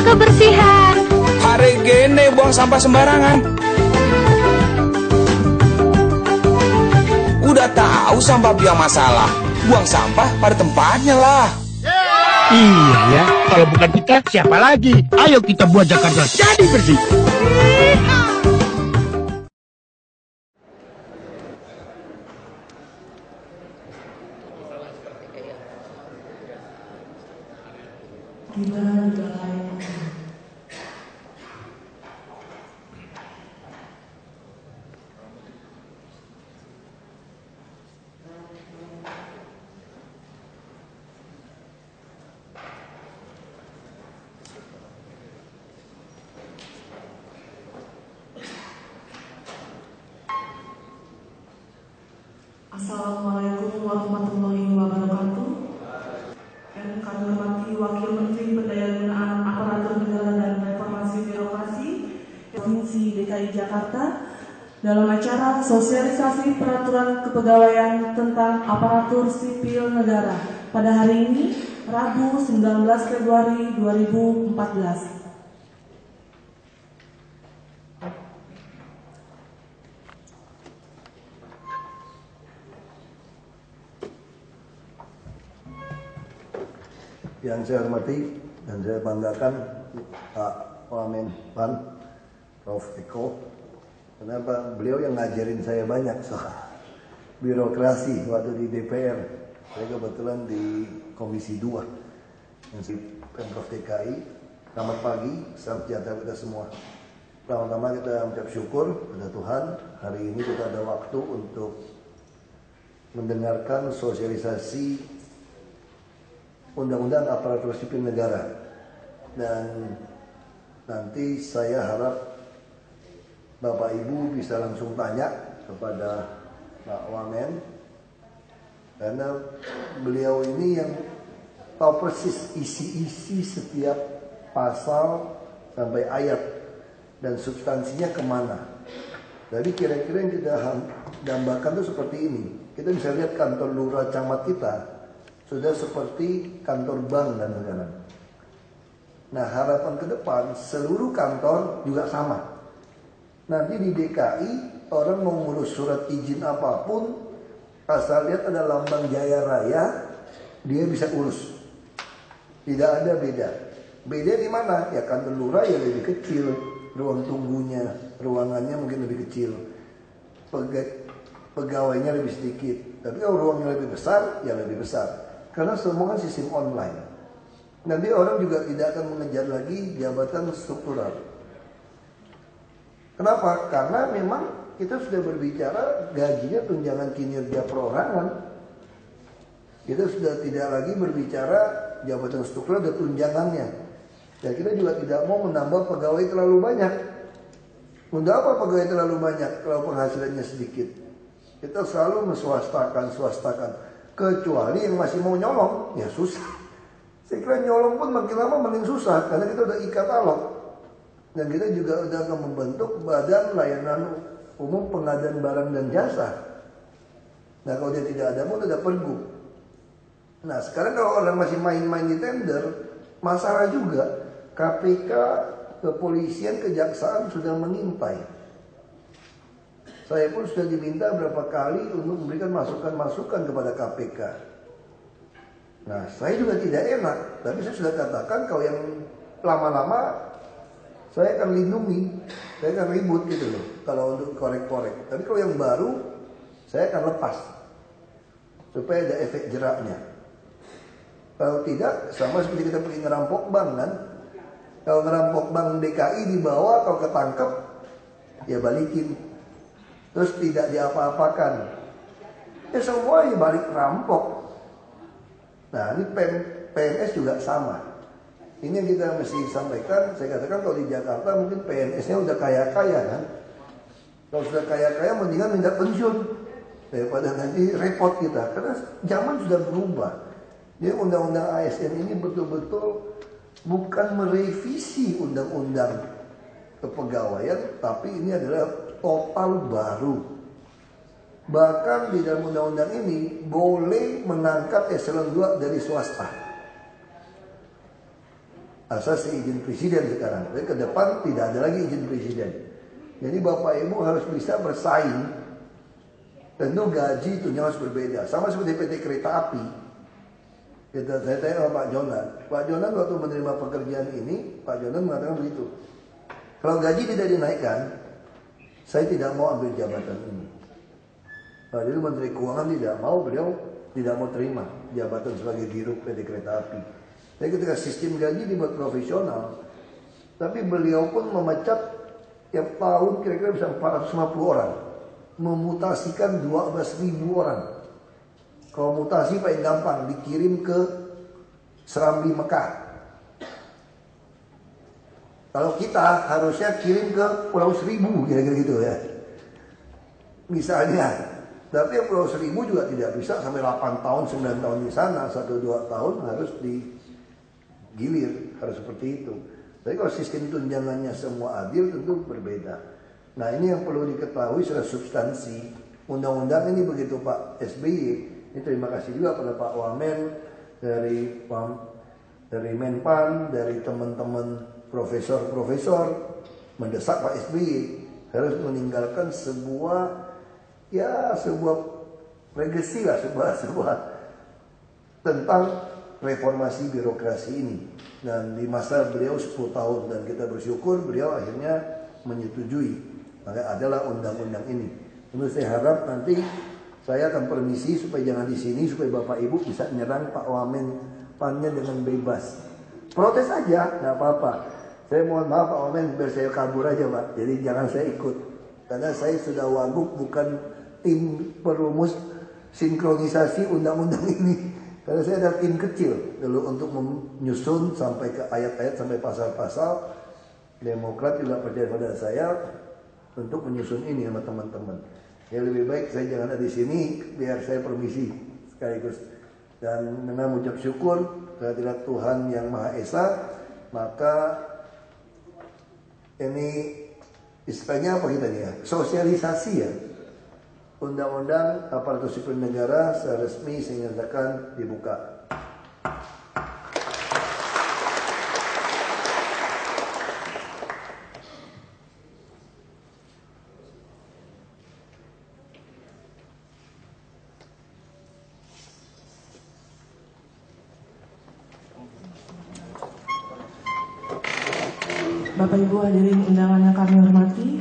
kebersihan. Hari gini buang sampah sembarangan. Udah tahu sampah biang masalah, buang sampah pada tempatnya lah. Iya ya, kalau bukan kita siapa lagi? Ayo kita buat Jakarta jadi bersih. Assalamualaikum warahmatullahi wabarakatuh. Yang kami hormati Wakil Menteri Pendayagunaan Aparatur Negara dan Reformasi Birokrasi Provinsi DKI Jakarta dalam acara sosialisasi peraturan kepegawaian tentang aparatur sipil negara pada hari ini, Rabu 19 Februari 2014. Yang saya hormati dan saya banggakan Pak Wamenpan Prof. Eko, kenapa beliau yang ngajarin saya banyak soal birokrasi waktu di DPR. Saya kebetulan di Komisi 2 yang si Pemprov DKI. Selamat pagi, salam sejahtera kita semua. Pertama-tama kita mengucap syukur pada Tuhan, hari ini kita ada waktu untuk mendengarkan sosialisasi Undang-Undang Aparatur Sipil Negara, dan nanti saya harap Bapak Ibu bisa langsung tanya kepada Pak Wamen, karena beliau ini yang tahu persis isi-isi setiap pasal sampai ayat dan substansinya kemana. Jadi kira-kira yang kita gambarkan itu seperti ini. Kita bisa lihat kantor lurah camat kita sudah seperti kantor bank dan lain-lain. Nah, harapan ke depan seluruh kantor juga sama. Nanti di DKI orang mau ngurus surat izin apapun, asal lihat ada lambang Jaya Raya, dia bisa urus. Tidak ada beda. Beda di mana? Ya kantor lurah ya lebih kecil, ruang tunggunya, ruangannya mungkin lebih kecil, pegawainya lebih sedikit. Tapi kalau ruangnya lebih besar, ya lebih besar. Karena semua kan sistem online. Nanti orang juga tidak akan mengejar lagi jabatan struktural. Kenapa? Karena memang kita sudah berbicara gajinya tunjangan kinerja perorangan. Kita sudah tidak lagi berbicara jabatan struktural dan tunjangannya. Dan kita juga tidak mau menambah pegawai terlalu banyak. Untuk apa pegawai terlalu banyak kalau penghasilannya sedikit? Kita selalu swastakan. Kecuali yang masih mau nyolong, ya susah. Saya kira nyolong pun makin lama makin susah, karena kita udah e-katalog. Dan kita juga udah akan membentuk Badan Layanan Umum Pengadaan Barang dan Jasa. Nah kalau dia tidak ada pun ada pergub. Nah sekarang kalau orang masih main-main di tender, masalah juga. KPK, kepolisian, kejaksaan sudah mengintai. Saya pun sudah diminta berapa kali untuk memberikan masukan-masukan kepada KPK. Nah, saya juga tidak enak, tapi saya sudah katakan kalau yang lama-lama saya akan lindungi, saya akan ribut gitu loh, kalau untuk korek-korek. Tapi kalau yang baru, saya akan lepas, supaya ada efek jeraknya. Kalau tidak, sama seperti kita pergi ngerampok bank kan. Kalau ngerampok bank DKI dibawa, kalau ketangkep, ya balikin. Terus tidak diapa-apakan, ya semua ya balik rampok. Nah ini PNS juga sama. Ini yang kita mesti sampaikan. Saya katakan kalau di Jakarta mungkin PNS-nya udah kaya-kaya kan. Kalau sudah kaya-kaya mendingan minta pensiun daripada nanti repot kita. Karena zaman sudah berubah. Jadi undang-undang ASN ini betul-betul bukan merevisi undang-undang kepegawaian, tapi ini adalah total baru. Bahkan di dalam undang-undang ini boleh mengangkat eselon 2 dari swasta. asas izin presiden sekarang. Tapi ke depan tidak ada lagi izin presiden. Jadi Bapak Ibu harus bisa bersaing. Tentu gaji tunjangan harus berbeda. Sama seperti PT Kereta Api. Saya tanya sama Pak Jonan. Pak Jonan waktu menerima pekerjaan ini, Pak Jonan mengatakan begitu. Kalau gaji tidak dinaikkan, saya tidak mau ambil jabatan ini. Jadi Menteri Keuangan tidak mau, beliau tidak mau terima jabatan sebagai dirut PT Kereta Api. Jadi ketika sistem gaji dibuat profesional, tapi beliau pun memecat tiap tahun kira-kira bisa 450 orang. Memutasikan 12.000 orang. Kalau mutasi paling gampang, dikirim ke Serambi Mekah. Kalau kita harusnya kirim ke Pulau Seribu, kira-kira gitu ya. Misalnya, tapi Pulau Seribu juga tidak bisa sampai 8 tahun, 9 tahun di sana, 1-2 tahun harus digilir, harus seperti itu. Tapi kalau sistem tunjangannya semua adil tentu berbeda. Nah ini yang perlu diketahui secara substansi. Undang-undang ini begitu Pak SBY. Ini terima kasih juga pada Pak Wamen dari Menpan, dari teman-teman profesor-profesor mendesak Pak SBY harus meninggalkan sebuah legacy lah, sebuah tentang reformasi birokrasi ini. Dan di masa beliau 10 tahun dan kita bersyukur beliau akhirnya menyetujui. Maka adalah undang-undang ini. Tentu saya harap nanti saya akan permisi supaya jangan di sini, supaya Bapak Ibu bisa menyerang Pak Wamen Pannya dengan bebas. Protes aja, nggak apa-apa. Saya mohon maaf Pak Wamen, biar saya kabur aja Pak. Jadi jangan saya ikut. Karena saya sudah wagub, bukan tim perumus sinkronisasi undang-undang ini. Karena saya ada tim kecil dulu untuk menyusun sampai ke ayat-ayat, sampai pasal-pasal. Demokrat juga percaya pada saya untuk menyusun ini sama teman-teman. Ya lebih baik saya jangan ada di sini, biar saya permisi sekaligus. Dan dengan mengucap syukur kehadirat Tuhan Yang Maha Esa, maka ini istilahnya apa kita nih ya? Sosialisasi ya. Undang-undang aparatur sipil negara secara resmi saya nyatakan dibuka. Bapak Ibu hadirin undangan yang kami hormati,